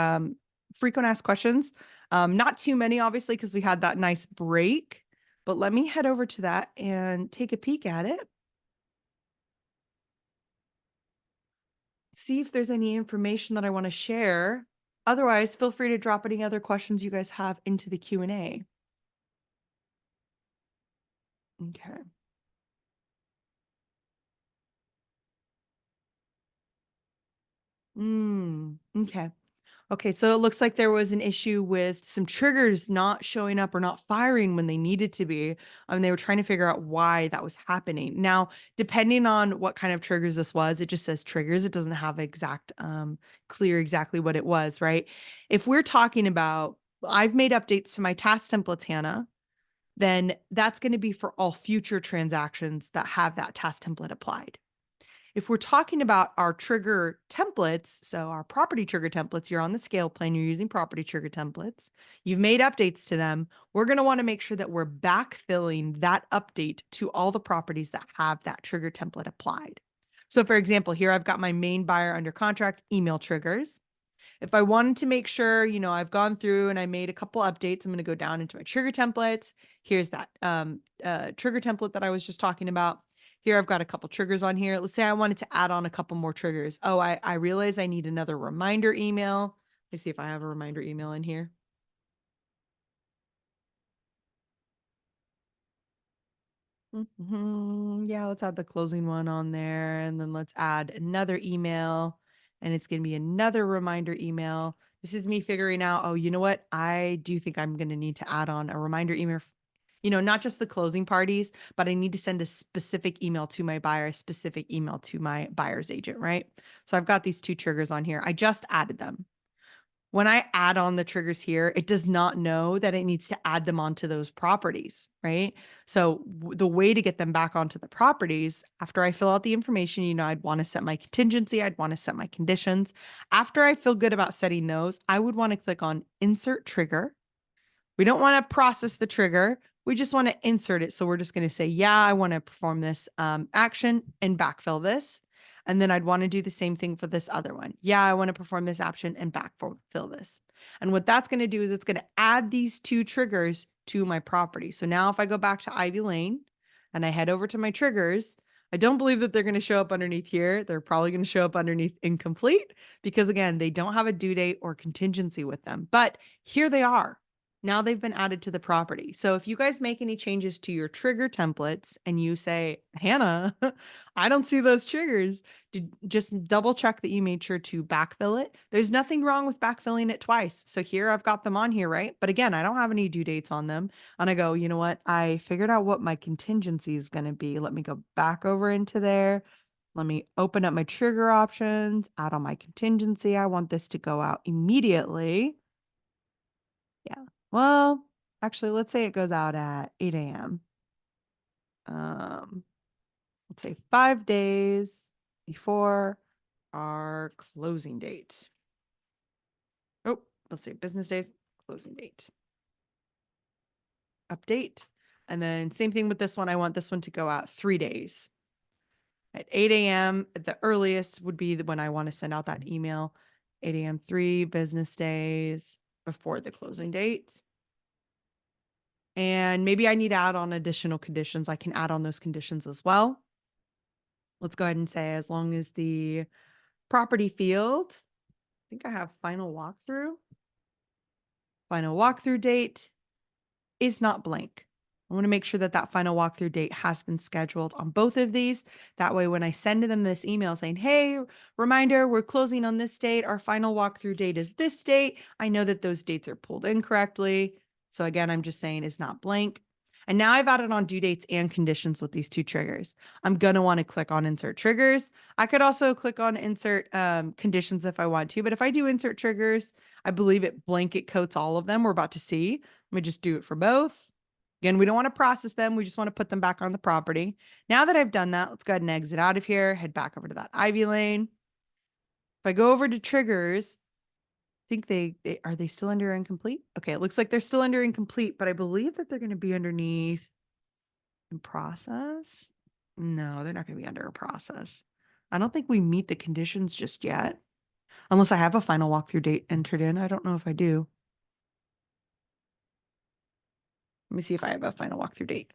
Frequent asked questions. Not too many, obviously, because we had that nice break. But let me head over to that and take a peek at it. See if there's any information that I want to share. Otherwise, feel free to drop any other questions you guys have into the Q&A. Okay. Okay. Okay, so it looks like there was an issue with some triggers not showing up or not firing when they needed to be. They were trying to figure out why that was happening. Now, depending on what kind of triggers this was, it just says triggers. It doesn't have exact, clear exactly what it was, right? If we're talking about, I've made updates to my task templates, Hannah, then that's going to be for all future transactions that have that task template applied. If we're talking about our trigger templates, so our property trigger templates, you're on the scale plane, you're using property trigger templates, you've made updates to them, we're going to want to make sure that we're backfilling that update to all the properties that have that trigger template applied. So for example, here I've got my main buyer under contract email triggers. If I wanted to make sure, I've gone through and I made a couple updates, I'm going to go down into my trigger templates. Here's that trigger template that I was just talking about. Here, I've got a couple triggers on here. Let's say I wanted to add on a couple more triggers. Oh, I realize I need another reminder email. Let me see if I have a reminder email in here. Yeah, let's add the closing one on there. And then let's add another email. And it's going to be another reminder email. This is me figuring out, oh, you know what? I do think I'm going to need to add on a reminder email, not just the closing parties, but I need to send a specific email to my buyer, a specific email to my buyer's agent, right? So I've got these two triggers on here. I just added them. When I add on the triggers here, it does not know that it needs to add them onto those properties, right? So the way to get them back onto the properties, after I fill out the information, I'd want to set my contingency, I'd want to set my conditions. After I feel good about setting those, I would want to click on insert trigger. We don't want to process the trigger. We just want to insert it. So we're just going to say, yeah, I want to perform this action and backfill this. And then I'd want to do the same thing for this other one. Yeah, I want to perform this action and backfill this. And what that's going to do is it's going to add these two triggers to my property. So now if I go back to Ivy Lane and I head over to my triggers, I don't believe that they're going to show up underneath here. They're probably going to show up underneath incomplete because, again, they don't have a due date or contingency with them. But here they are. Now they've been added to the property. So if you guys make any changes to your trigger templates and you say, Hannah, I don't see those triggers, just double check that you made sure to backfill it. There's nothing wrong with backfilling it twice. So here I've got them on here, right? But again, I don't have any due dates on them. And I go, you know what? I figured out what my contingency is going to be. Let me go back over into there. Let me open up my trigger options, add on my contingency. I want this to go out immediately. Yeah. Well, actually, let's say it goes out at 8 a.m. Um, let's say 5 days before our closing date. Oh, let's say business days, closing date. Update. And then same thing with this one. I want this one to go out 3 days. At 8 a.m., at the earliest would be when I want to send out that email. 8 a.m., 3 business days before the closing date. And maybe I need to add on additional conditions. I can add on those conditions as well. Let's go ahead and say as long as the property field, I think I have final walkthrough date is not blank. I want to make sure that that final walkthrough date has been scheduled on both of these. That way, when I send them this email saying, hey, reminder, we're closing on this date. Our final walkthrough date is this date. I know that those dates are pulled incorrectly. So again, I'm just saying is not blank. And now I've added on due dates and conditions with these two triggers. I'm going to want to click on insert triggers. I could also click on insert conditions if I want to, but if I do insert triggers, I believe it blanket coats all of them. We're about to see. Let me just do it for both. Again, we don't want to process them. We just want to put them back on the property. Now that I've done that, let's go ahead and exit out of here, head back over to that Ivy Lane. If I go over to triggers, I think are they still under incomplete? Okay, it looks like they're still under incomplete, but I believe that they're going to be underneath in process. No, they're not going to be under a process. I don't think we meet the conditions just yet, unless I have a final walkthrough date entered in. I don't know if I do. Let me see if I have a final walkthrough date.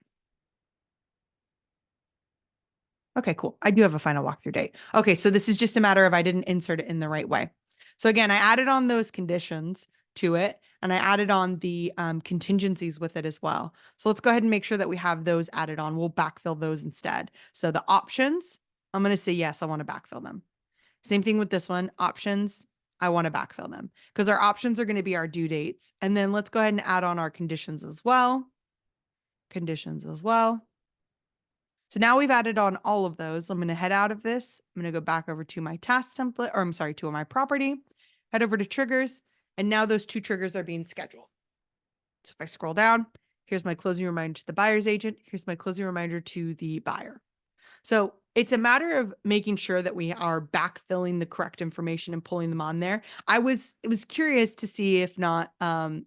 Okay, cool. I do have a final walkthrough date. Okay, so this is just a matter of I didn't insert it in the right way. So again, I added on those conditions to it, and I added on the contingencies with it as well. So let's go ahead and make sure that we have those added on. We'll backfill those instead. So the options, I'm going to say yes, I want to backfill them. Same thing with this one, options. I want to backfill them because our options are going to be our due dates. And then let's go ahead and add on our conditions as well. Conditions as well. So now we've added on all of those. I'm going to head out of this. I'm going to go back over to my task template, or I'm sorry, to my property, head over to triggers. And now those 2 triggers are being scheduled. So if I scroll down, here's my closing reminder to the buyer's agent. Here's my closing reminder to the buyer. So it's a matter of making sure that we are backfilling the correct information and pulling them on there. It was curious to see if not,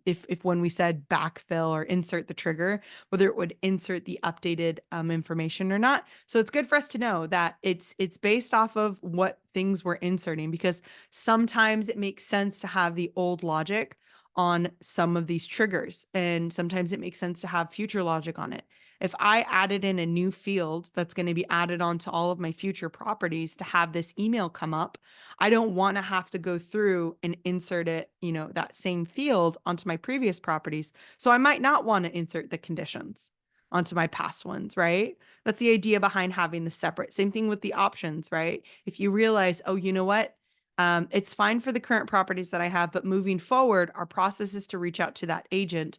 if when we said backfill or insert the trigger, whether it would insert the updated information or not. So it's good for us to know that it's based off of what things we're inserting, because sometimes it makes sense to have the old logic on some of these triggers, and sometimes it makes sense to have future logic on it. If I added in a new field that's going to be added onto all of my future properties to have this email come up, I don't want to have to go through and insert it, that same field onto my previous properties. So I might not want to insert the conditions onto my past ones, right? That's the idea behind having the separate. Same thing with the options, right? If you realize, oh, you know what? It's fine for the current properties that I have, but moving forward, our process is to reach out to that agent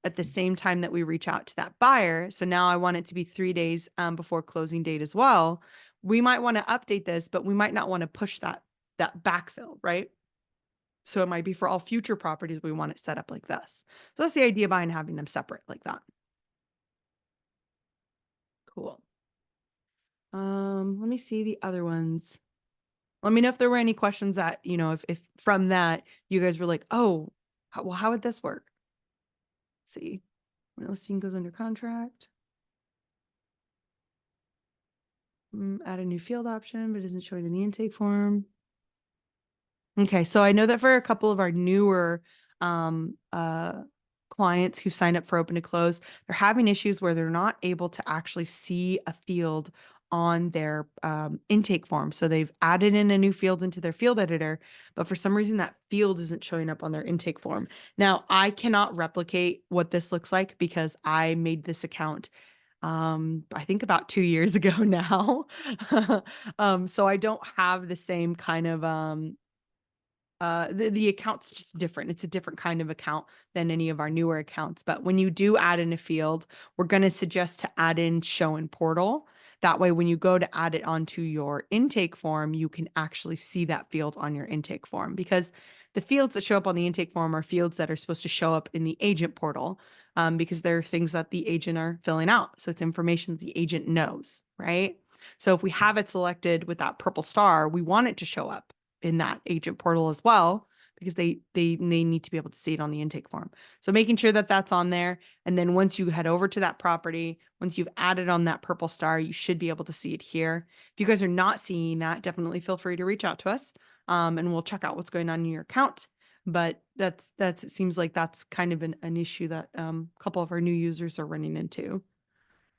at the same time that we reach out to that buyer. So now I want it to be 3 days before closing date as well. We might want to update this, but we might not want to push that backfill, right? So it might be for all future properties, we want it set up like this. So that's the idea behind having them separate like that. Cool. Let me see the other ones. Let me know if there were any questions that, if from that you guys were like, oh, how would this work? Let's see. When a listing goes under contract. Add a new field option, but it isn't showing in the intake form. Okay, so I know that for a couple of our newer clients who signed up for open to close, they're having issues where they're not able to actually see a field on their intake form. So they've added in a new field into their field editor, but for some reason that field isn't showing up on their intake form. Now, I cannot replicate what this looks like because I made this account I think about 2 years ago now. So I don't have the same kind of the account's just different. It's a different kind of account than any of our newer accounts. But when you do add in a field, we're going to suggest to add in show in portal. That way, when you go to add it onto your intake form, you can actually see that field on your intake form, because the fields that show up on the intake form are fields that are supposed to show up in the agent portal, because they're things that the agent are filling out. So it's information the agent knows, right? So if we have it selected with that purple star, we want it to show up in that agent portal as well, because they need to be able to see it on the intake form. So making sure that that's on there. And then once you head over to that property, once you've added on that purple star, you should be able to see it here. If you guys are not seeing that, definitely feel free to reach out to us, and we'll check out what's going on in your account. But it seems like that's kind of an issue that a couple of our new users are running into.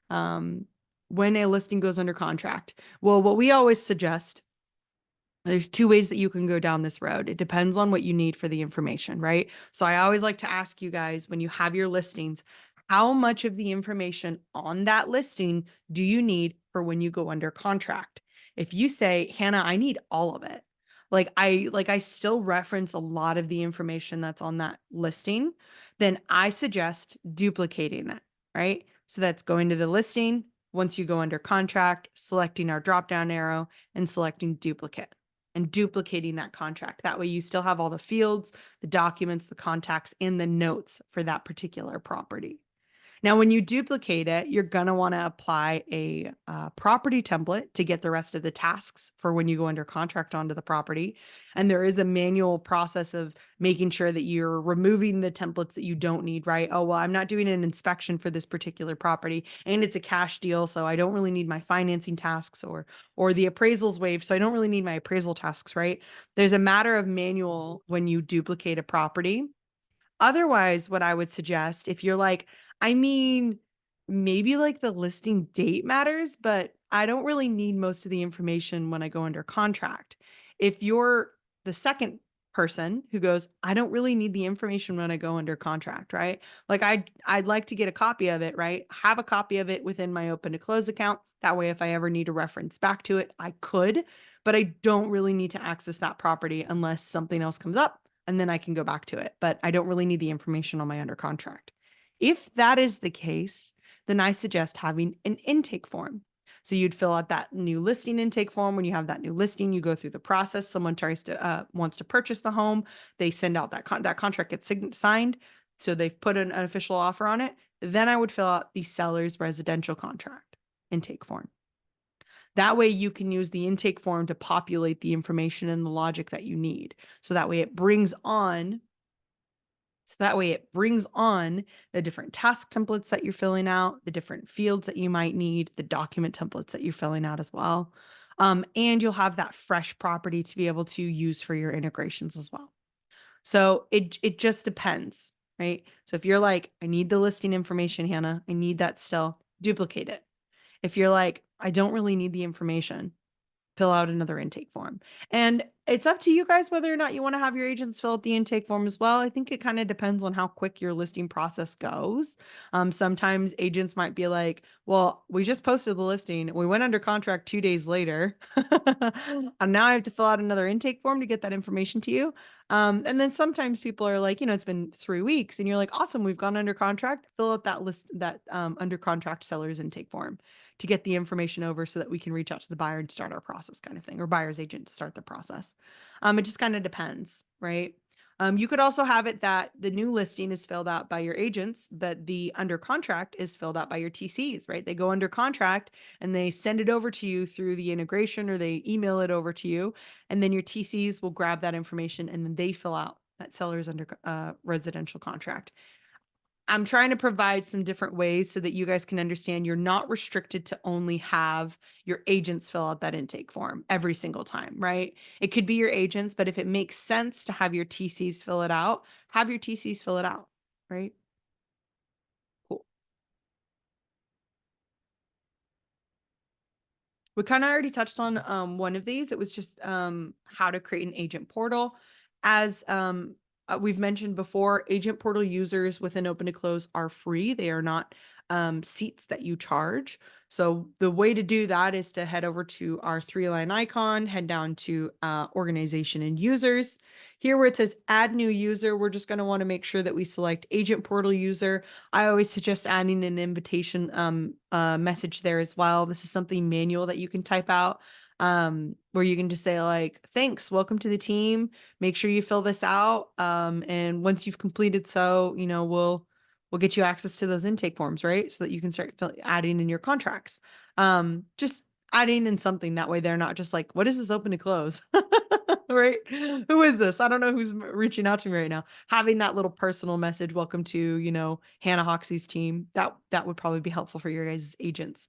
When a listing goes under contract, well, what we always suggest, there's 2 ways that you can go down this road. It depends on what you need for the information, right? So I always like to ask you guys, when you have your listings, how much of the information on that listing do you need for when you go under contract? If you say, Hannah, I need all of it. I still reference a lot of the information that's on that listing, then I suggest duplicating it, right? So that's going to the listing. Once you go under contract, selecting our drop-down arrow and selecting duplicate, and duplicating that contract. That way you still have all the fields, the documents, the contacts, and the notes for that particular property. Now, when you duplicate it, you're going to want to apply a property template to get the rest of the tasks for when you go under contract onto the property. And there is a manual process of making sure that you're removing the templates that you don't need, right? Oh, well, I'm not doing an inspection for this particular property and it's a cash deal, so I don't really need my financing tasks, or the appraisals waived, so I don't really need my appraisal tasks, right? There's a matter of manual when you duplicate a property. Otherwise, what I would suggest, if you're like, I mean, maybe like the listing date matters, but I don't really need most of the information when I go under contract. If you're the second person who goes, I don't really need the information when I go under contract, right? Like I'd like to get a copy of it, right? Have a copy of it within my open to close account. That way, if I ever need to reference back to it, I could. but I don't really need to access that property unless something else comes up and then I can go back to it. But I don't really need the information on my under contract. If that is the case, then I suggest having an intake form. So you'd fill out that new listing intake form. When you have that new listing, you go through the process. Someone wants to purchase the home. They send out that contract gets signed. So they've put an official offer on it. Then I would fill out the seller's residential contract intake form. That way you can use the intake form to populate the information and the logic that you need. So that way it brings on the different task templates that you're filling out, the different fields that you might need, the document templates that you're filling out as well. And you'll have that fresh property to be able to use for your integrations as well. So it just depends, right? So if you're like, I need the listing information, Hannah, I need that still, duplicate it. If you're like, I don't really need the information, fill out another intake form. And it's up to you guys whether or not you want to have your agents fill out the intake form as well. I think it kind of depends on how quick your listing process goes. Sometimes agents might be like, well, we just posted the listing. We went under contract 2 days later. And now I have to fill out another intake form to get that information to you. And then sometimes people are like, it's been 3 weeks and you're like, awesome, we've gone under contract. Fill out that under contract seller's intake form to get the information over so that we can reach out to the buyer and start our process kind of thing, or buyer's agent to start the process. It just kind of depends, right? You could also have it that the new listing is filled out by your agents, but the under contract is filled out by your TCs, right? They go under contract and they send it over to you through the integration or they email it over to you. And then your TCs will grab that information and then they fill out that seller's under residential contract. I'm trying to provide some different ways so that you guys can understand you're not restricted to only have your agents fill out that intake form every single time, right? It could be your agents, but if it makes sense to have your TCs fill it out, have your TCs fill it out, right? Cool. We kind of already touched on one of these. It was just how to create an agent portal. As we've mentioned before, agent portal users within Open to Close are free. They are not seats that you charge. So the way to do that is to head over to our 3-line icon, head down to organization and users. Here where it says add new user, we're just going to want to make sure that we select agent portal user. I always suggest adding an invitation message there as well. This is something manual that you can type out where you can just say like, thanks, welcome to the team. Make sure you fill this out. And once you've completed we'll get you access to those intake forms, right? So that you can start adding in your contracts. Just adding in something that way they're not just like, what is this Open to Close? Right? Who is this? I don't know who's reaching out to me right now. Having that little personal message, welcome to, Hannah Hoxie's team. That would probably be helpful for your guys' agents.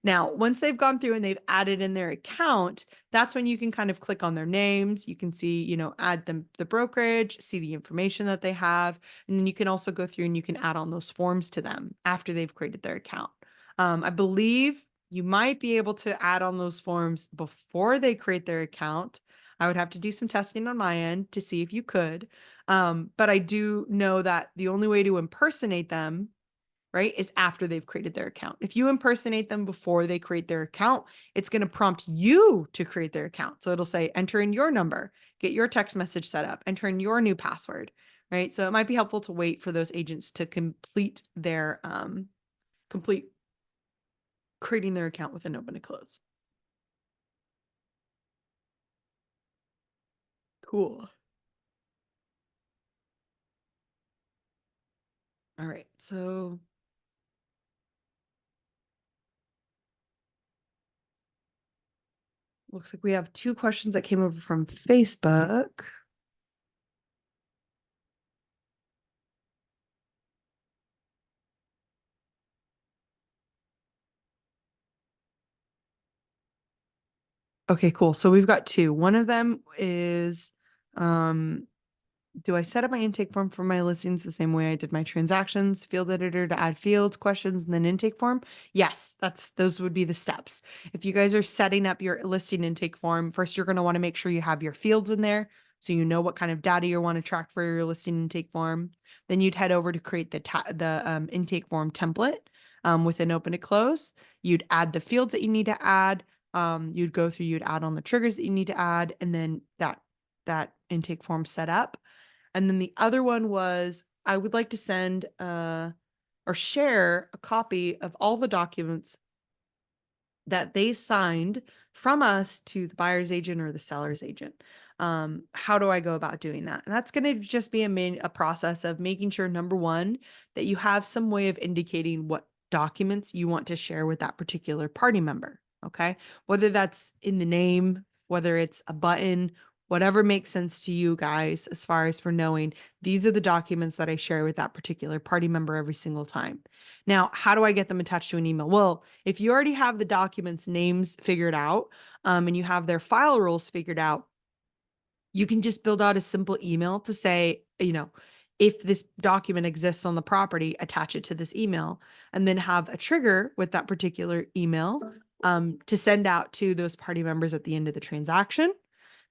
Now, once they've gone through and they've added in their account, that's when you can kind of click on their names. You can see, add them the brokerage, see the information that they have, and then you can also go through and you can add on those forms to them after they've created their account. I believe you might be able to add on those forms before they create their account. I would have to do some testing on my end to see if you could. But I do know that the only way to impersonate them, right, is after they've created their account. If you impersonate them before they create their account, it's going to prompt you to create their account. So it'll say, enter in your number, get your text message set up, enter in your new password, right? So it might be helpful to wait for those agents to complete creating their account with an Open to Close. Cool. All right. So looks like we have 2 questions that came over from Facebook. Okay, cool. So we've got 2. One of them is, do I set up my intake form for my listings the same way I did my transactions? Field editor to add fields, questions, and then intake form? Yes, those would be the steps. If you guys are setting up your listing intake form, first you're going to want to make sure you have your fields in there so you know what kind of data you want to track for your listing intake form. Then you'd head over to create the intake form template within Open to Close. You'd add the fields that you need to add. You'd go through, you'd add on the triggers that you need to add, and then that intake form set up. And then the other one was I would like to send or share a copy of all the documents that they signed from us to the buyer's agent or the seller's agent. How do I go about doing that? And that's going to just be a process of making sure, number one, that you have some way of indicating what documents you want to share with that particular party member. Okay. Whether that's in the name, whether it's a button, whatever makes sense to you guys, as far as for knowing these are the documents that I share with that particular party member every single time. Now, how do I get them attached to an email? Well, if you already have the documents names figured out, and you have their file rules figured out, you can just build out a simple email to say, if this document exists on the property, attach it to this email, and then have a trigger with that particular email to send out to those party members at the end of the transaction.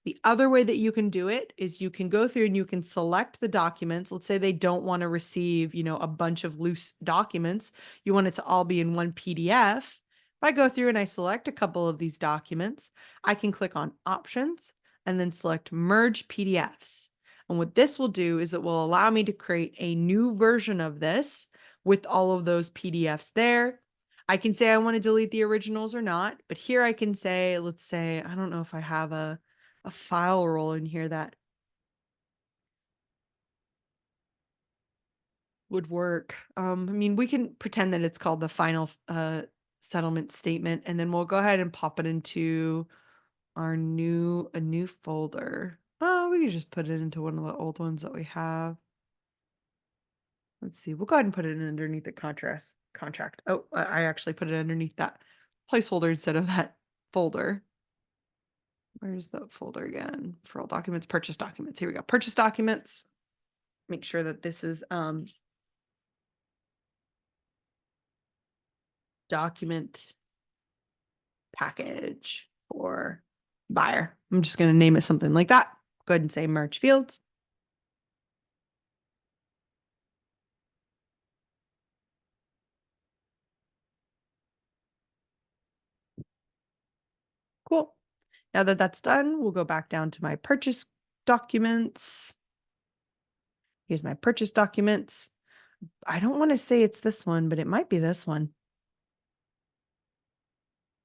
The other way that you can do it is you can go through and you can select the documents. Let's say they don't want to receive, a bunch of loose documents. You want it to all be in one PDF. If I go through and I select a couple of these documents, I can click on options and then select merge PDFs. And what this will do is it will allow me to create a new version of this with all of those PDFs there. I can say I want to delete the originals or not, but here I can say, let's say, I don't know if I have a file role in here that would work. I mean, we can pretend that it's called the final settlement statement, and then we'll go ahead and pop it into a new folder. Oh, we can just put it into one of the old ones that we have. Let's see. We'll go ahead and put it underneath the contract. Oh, I actually put it underneath that placeholder instead of that folder. Where's the folder again? For all documents, purchase documents. Here we go. Purchase documents. Make sure that this is document package for buyer. I'm just going to name it something like that. Go ahead and say merge fields. Cool. Now that that's done, we'll go back down to my purchase documents. Here's my purchase documents. I don't want to say it's this one, but it might be this one.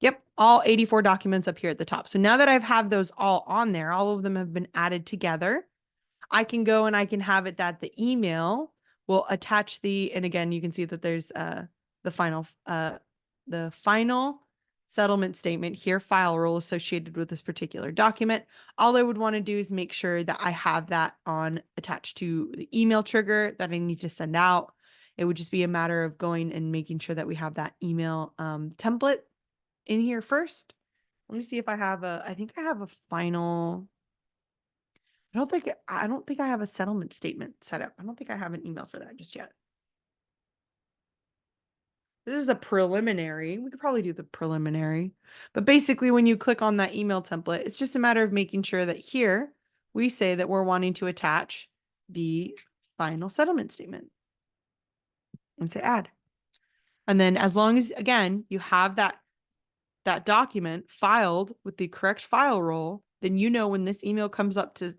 Yep, all 84 documents up here at the top. So now that I've have those all on there, all of them have been added together. I can go and I can have it that the email will attach and again, you can see that there's the final settlement statement here, file rule associated with this particular document. All I would want to do is make sure that I have that attached to the email trigger that I need to send out. It would just be a matter of going and making sure that we have that email template in here first. Let me see if I think I have a final. I don't think I have a settlement statement set up. I don't think I have an email for that just yet. This is the preliminary. We could probably do the preliminary. But basically, when you click on that email template, it's just a matter of making sure that here we say that we're wanting to attach the final settlement statement and say add. And then as long as, again, you have that document filed with the correct file role, then when this email comes up to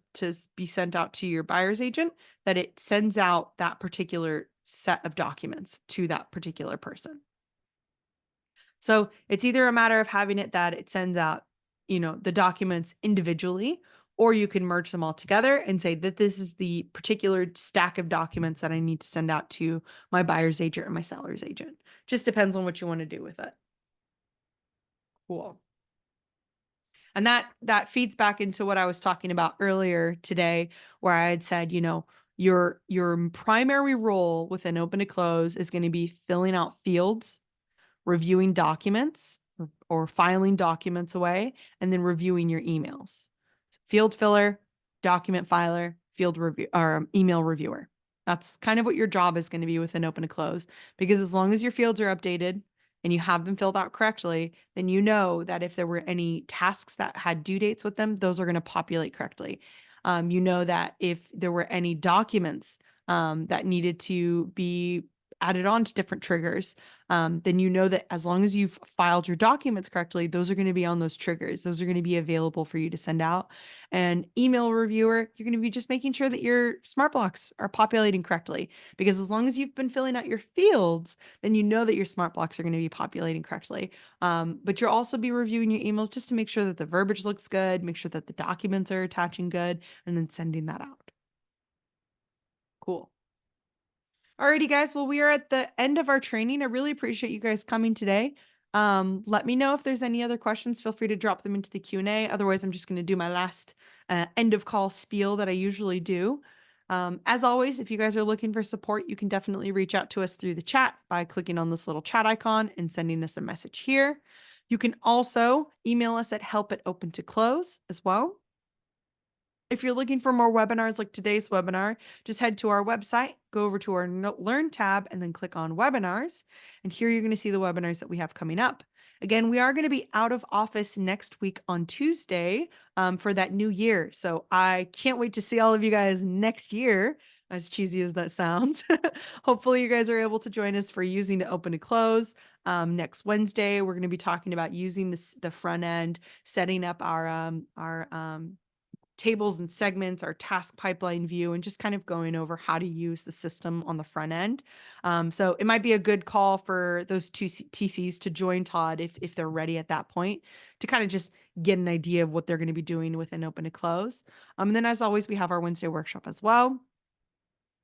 be sent out to your buyer's agent, that it sends out that particular set of documents to that particular person. So it's either a matter of having it that it sends out, the documents individually, or you can merge them all together and say that this is the particular stack of documents that I need to send out to my buyer's agent or my seller's agent. Just depends on what you want to do with it. Cool. And that feeds back into what I was talking about earlier today, where I had said, your primary role within open to close is going to be filling out fields, reviewing documents or filing documents away, and then reviewing your emails. Field filler, document filer, field review or email reviewer. That's kind of what your job is going to be within open to close, because as long as your fields are updated and you have them filled out correctly, then you know that if there were any tasks that had due dates with them, those are going to populate correctly. You know that if there were any documents that needed to be added on to different triggers, then you know that as long as you've filed your documents correctly, those are going to be on those triggers. Those are going to be available for you to send out. And email reviewer, you're going to be just making sure that your smart blocks are populating correctly. Because as long as you've been filling out your fields, then you know that your smart blocks are going to be populating correctly. But you'll also be reviewing your emails just to make sure that the verbiage looks good, make sure that the documents are attaching good, and then sending that out. Cool. Alrighty, guys. Well, we are at the end of our training. I really appreciate you guys coming today. Let me know if there's any other questions. Feel free to drop them into the Q&A. Otherwise, I'm just going to do my last end of call spiel that I usually do. As always, if you guys are looking for support, you can definitely reach out to us through the chat by clicking on this little chat icon and sending us a message here. You can also email us at help@open2close as well. If you're looking for more webinars like today's webinar, just head to our website, go over to our Learn tab, and then click on Webinars. And here you're going to see the webinars that we have coming up. Again, we are going to be out of office next week on Tuesday for that new year. So I can't wait to see all of you guys next year, as cheesy as that sounds. Hopefully, you guys are able to join us for using to open to close. Next Wednesday, we're going to be talking about using the front end, setting up our tables and segments, our task pipeline view, and just kind of going over how to use the system on the front end. So it might be a good call for those two TCs to join Todd if they're ready at that point to kind of just get an idea of what they're going to be doing within open to close. And then as always, we have our Wednesday workshop as well.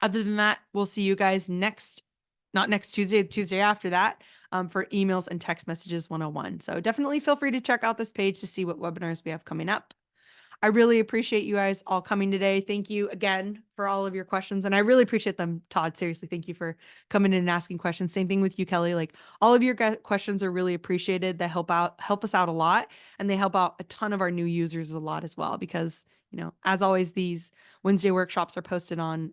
Other than that, we'll see you guys not next Tuesday, Tuesday after that, for emails and text messages 101. So definitely feel free to check out this page to see what webinars we have coming up. I really appreciate you guys all coming today. Thank you again for all of your questions. And I really appreciate them, Todd. Seriously, thank you for coming in and asking questions. Same thing with you, Kelly. Like all of your questions are really appreciated. They help us out a lot. And they help out a ton of our new users a lot as well. Because, as always, these Wednesday workshops are posted on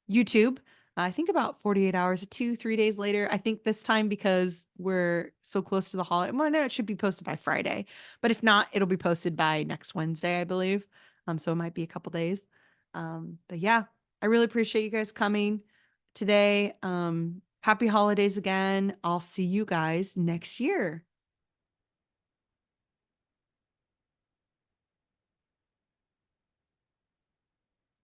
YouTube. I think about 48 hours, 3 days later. I think this time because we're so close to the holiday. Well, no, it should be posted by Friday, but if not, it'll be posted by next Wednesday, I believe. So it might be a couple days. But yeah, I really appreciate you guys coming today. Happy holidays again. I'll see you guys next year.